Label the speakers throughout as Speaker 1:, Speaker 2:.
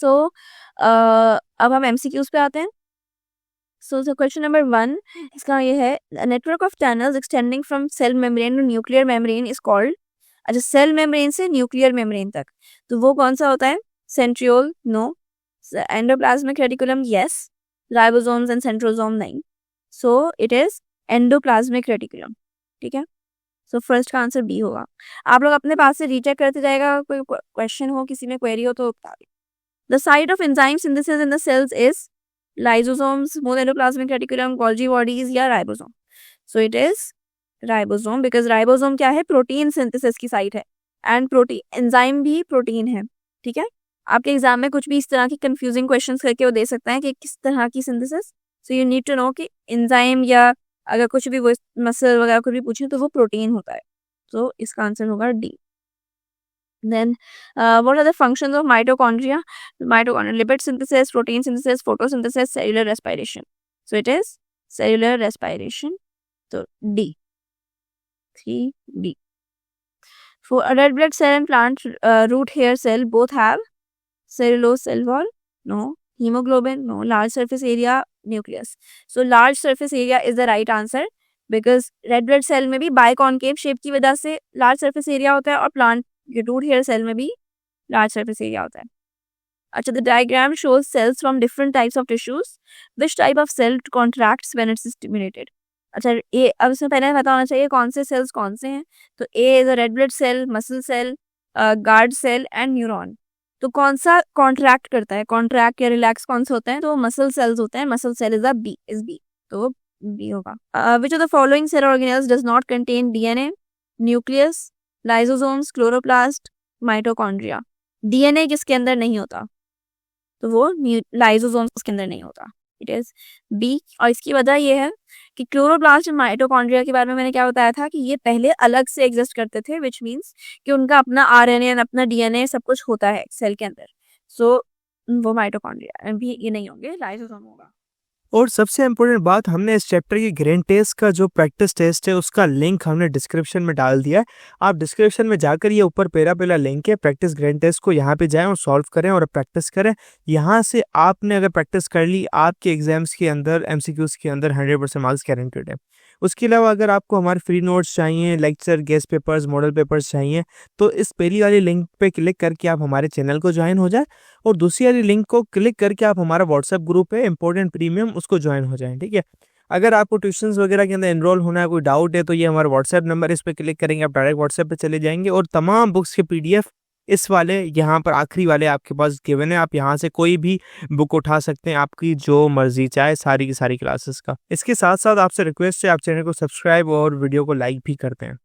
Speaker 1: सो अब हम एमसीक्यूज पे आते हैं। सो क्वेश्चन नंबर 1 इसका ये है, network of tunnels extending from cell membrane to nuclear membrane is called. अच्छा, सेल मेम्ब्रेन से न्यूक्लियर मेम्ब्रेन तक, तो वो कौन सा होता है? Centriole no, endoplasmic reticulum yes, ribosomes and centrosome नहीं। So it is endoplasmic reticulum. ठीक है, सो फर्स्ट का आंसर बी होगा। आप लोग अपने पास से रीचेक करते जाएगा, कोई क्वेश्चन हो, किसी में क्वेरी हो तो बता दें। The site of enzyme synthesis in the cells is lysosomes, smooth endoplasmic reticulum, Golgi bodies या ribosome. So it is ribosome because ribosome क्या है? प्रोटीन सिंथेसिस की साइट है एंड प्रोटीन एंजाइम भी प्रोटीन है। ठीक है, आपके एग्जाम में कुछ भी इस तरह की कंफ्यूजिंग क्वेश्चंस करके वो दे सकता है कि किस तरह की synthesis. So you need to know कि एंजाइम या अगर कुछ भी वो मसल वगैरह कुछ भी पूछे तो वो प्रोटीन होता है। तो इसका आंसर होगा D. Then, what are the functions of mitochondria? Mitochondria, lipid synthesis, protein synthesis, photosynthesis, cellular respiration. So it is cellular respiration. So D, 3B. For a red blood cell and plant root hair cell both have cellulose cell wall? No. Hemoglobin? No. Large surface area? Nucleus. So large surface area is the right answer because red blood cell में भी बाइकॉन्केव shape की वजह से large surface area होता है और plant root hair cell में भी लार्ज सरफेस एरिया होता है। अच्छा, the diagram shows cells from different types of tissues, which type of cell contracts when it's stimulated. अच्छा, ए अब इसमें पहले पता होना चाहिए कौन से सेल्स कौन से हैं। तो A is a red blood cell, muscle cell, guard cell and neuron. तो कौन सा कॉन्ट्रैक्ट करता है, कॉन्ट्रैक्ट या रिलैक्स कौन से होते हैं? तो मसल सेल्स होते हैं, muscle cell is a B, is B, तो बी होगा। Which of the following cell organelles does not contain DNA? Nucleus, lysosomes, chloroplast, mitochondria. DNA किसके अंदर नहीं होता? तो वो लाइसोसोम्स के अंदर नहीं होता, इट इज बी। और इसकी वजह ये है कि क्लोरोप्लास्ट और माइटोकॉन्ड्रिया के बारे में मैंने क्या बताया था कि ये पहले अलग से एग्जिस्ट करते थे, विच मीन्स कि उनका अपना आरएनए अपना डीएनए सब कुछ होता है सेल के अंदर। सो वो माइटोकॉन्ड्रिया भी ये नहीं होंगे, लाइसोसोम होगा।
Speaker 2: और सबसे इम्पोर्टेंट बात, हमने इस चैप्टर की ग्रेन टेस्ट का जो प्रैक्टिस टेस्ट है उसका लिंक हमने डिस्क्रिप्शन में डाल दिया है। आप डिस्क्रिप्शन में जाकर ये ऊपर पहला लिंक है प्रैक्टिस ग्रेन टेस्ट को, यहाँ पे जाएं और सॉल्व करें और प्रैक्टिस करें। यहाँ से आपने अगर प्रैक्टिस कर ली, आपके एग्जाम्स के अंदर एमसीक्यूज के अंदर 100% मार्क्स गारंटेड है। उसके अलावा अगर आपको हमारे फ्री नोट्स चाहिए, lecture, guest papers, model papers चाहिए, तो इस पहली वाली लिंक पे क्लिक करके आप हमारे चैनल को ज्वाइन हो जाए और दूसरी वाली लिंक को क्लिक करके आप हमारा व्हाट्सएप ग्रुप है इंपॉर्टेंट प्रीमियम, उसको ज्वाइन हो जाएं। ठीक है, अगर आपको ट्यूशंस वगैरह के अंदर एनरोल होना है, कोई डाउट है, तो ये हमारा व्हाट्सएप नंबर, इस पर क्लिक करेंगे आप डायरेक्ट व्हाट्सएप पे चले जाएंगे और तमाम बुक्स के पीडीएफ इस वाले यहाँ पर आखिरी वाले आपके पास गिवन है। आप यहाँ से कोई भी बुक उठा सकते हैं, आपकी जो मर्जी चाहे, सारी की सारी क्लासेस का। इसके साथ साथ आपसे रिक्वेस्ट है, आप चैनल को सब्सक्राइब और वीडियो को लाइक भी करते हैं।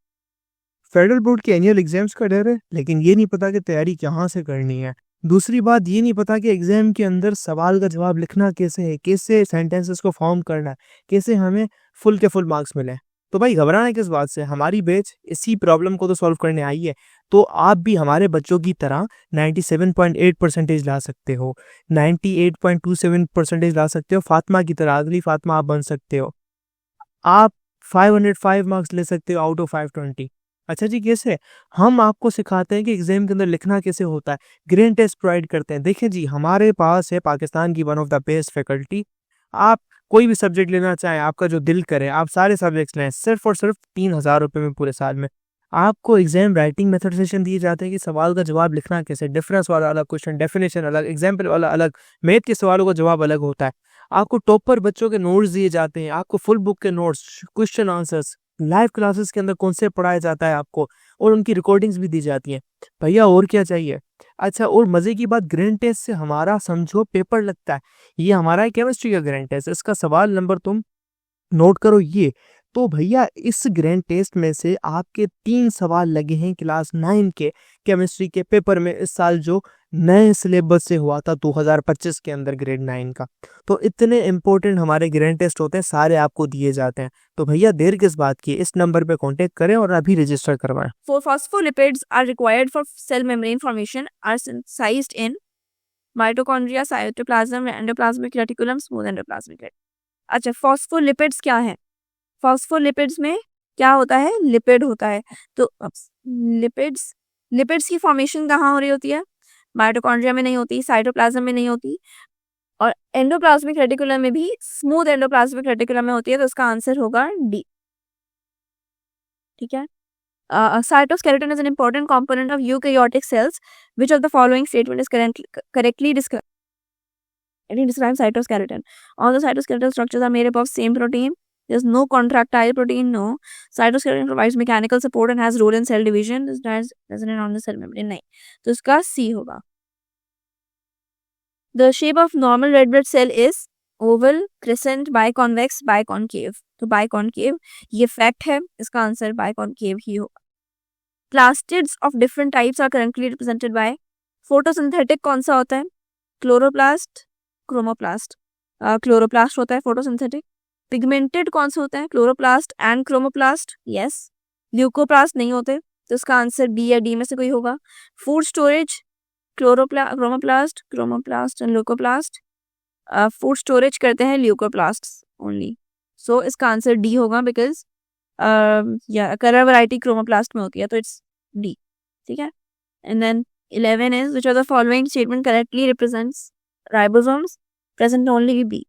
Speaker 2: फेडरल बोर्ड के एनुअल एग्जाम्स का डर है, लेकिन ये नहीं पता कि तैयारी कहाँ से करनी है। दूसरी बात, ये नहीं पता कि एग्जाम के अंदर सवाल का जवाब लिखना कैसे है, कैसे सेंटेंसेस को फॉर्म करना है, कैसे हमें फुल के फुल मार्क्स मिले। तो भाई घबराना किस बात से, हमारी बैच इसी प्रॉब्लम को तो सॉल्व करने आई है। तो आप भी हमारे बच्चों की तरह 97.8% ला सकते हो, 98.27% ला सकते हो, फातिमा की तरह, अगली फातिमा आप बन सकते हो। आप 505 मार्क्स ले सकते हो आउट ऑफ 520। अच्छा जी, कैसे? हम आपको सिखाते हैं कि एग्जाम के अंदर लिखना कैसे होता है, ग्रेन टेस्ट प्रोवाइड करते हैं। देखिए जी, हमारे पास है पाकिस्तान की one of the best faculty. आप कोई भी सब्जेक्ट लेना चाहें, आपका जो दिल करे, आप सारे सब्जेक्ट्स लें, सिर्फ और सिर्फ 3000 रुपये में पूरे साल में। आपको एग्जाम राइटिंग मेथड सेशन दिए जाते हैं कि सवाल का जवाब लिखना कैसे, डिफरेंस वाला अलग क्वेश्चन, डेफिनेशन अलग, एग्जाम्पल वाला अलग, मैथ के सवालों का जवाब अलग होता है। आपको टॉपर बच्चों के नोट्स दिए जाते हैं, आपको फुल बुक के notes, question answers, live classes के अंदर कॉन्सेप्ट पढ़ाया जाता है आपको, और उनकी रिकॉर्डिंग्स भी दी जाती हैं। भैया और क्या चाहिए? अच्छा, और मजे की बात, ग्रेड टेस्ट से हमारा समझो पेपर लगता है। ये हमारा है केमिस्ट्री का ग्रेड टेस्ट, इसका सवाल नंबर तुम नोट करो ये। तो भैया इस ग्रैंड टेस्ट में से आपके 3 सवाल लगे हैं क्लास 9 के केमिस्ट्री के पेपर में, इस साल जो नए सिलेबस से हुआ था 2025 के अंदर ग्रेड 9 का। तो इतने इंपॉर्टेंट हमारे ग्रैंड टेस्ट होते हैं, सारे आपको दिए जाते हैं। तो भैया देर किस बात की, इस नंबर पे कांटेक्ट करें और अभी रजिस्टर करवाएं।
Speaker 1: Phospholipids are required for cell membrane formation, are synthesized in mitochondria, cytoplasm, endoplasmic reticulum, smooth endoplasmic reticulum. अच्छा, फॉस्फोलिपिड्स क्या है? फॉस्फोलिपिड्स में क्या होता है? लिपिड होता है। तो लिपिड्स लिपिड्स की फॉर्मेशन कहाँ हो रही होती है? माइटोकॉन्ड्रिया में नहीं होती, साइटोप्लाज्म में नहीं होती, और एंडोप्लाज्मिक रेटिकुलम में भी स्मूथ एंडोप्लाज्मिक रेटिकुलम में होती है, तो इसका आंसर होगा डी। ठीक है। Cytoskeleton is an important component of eukaryotic cells. Which of the following statement is correctly described? Describe cytoskeleton. All the cytoskeletal structures are made up of same protein. There's no contractile protein. No. Cytoskeleton provides mechanical support and has role in cell division. This does resonate on the cell membrane. नहीं, तो इसका C होगा. The shape of normal red blood cell is oval, crescent, biconvex, biconcave. तो biconcave ये fact है, इसका answer biconcave ही होगा. Plastids of different types are currently represented by photosynthetic. कौन सा होता है? Chloroplast, chromoplast. Chloroplast होता है photosynthetic. Pigmented कौन सा होता है? Chloroplast and chromoplast. Yes. Leucoplast नहीं होते, तो इसका आंसर B या D में से कोई होगा. Food storage, chromoplast and leucoplast. Food storage करते हैं ल्यूकोप्लास्ट्स ओनली, सो इसका आंसर डी होगा, बिकॉज या कलर वैरायटी क्रोमोप्लास्ट में होती है, तो इट्स डी. ठीक है. And then 11 is which are the following statement correctly represents ribosomes? Present only B.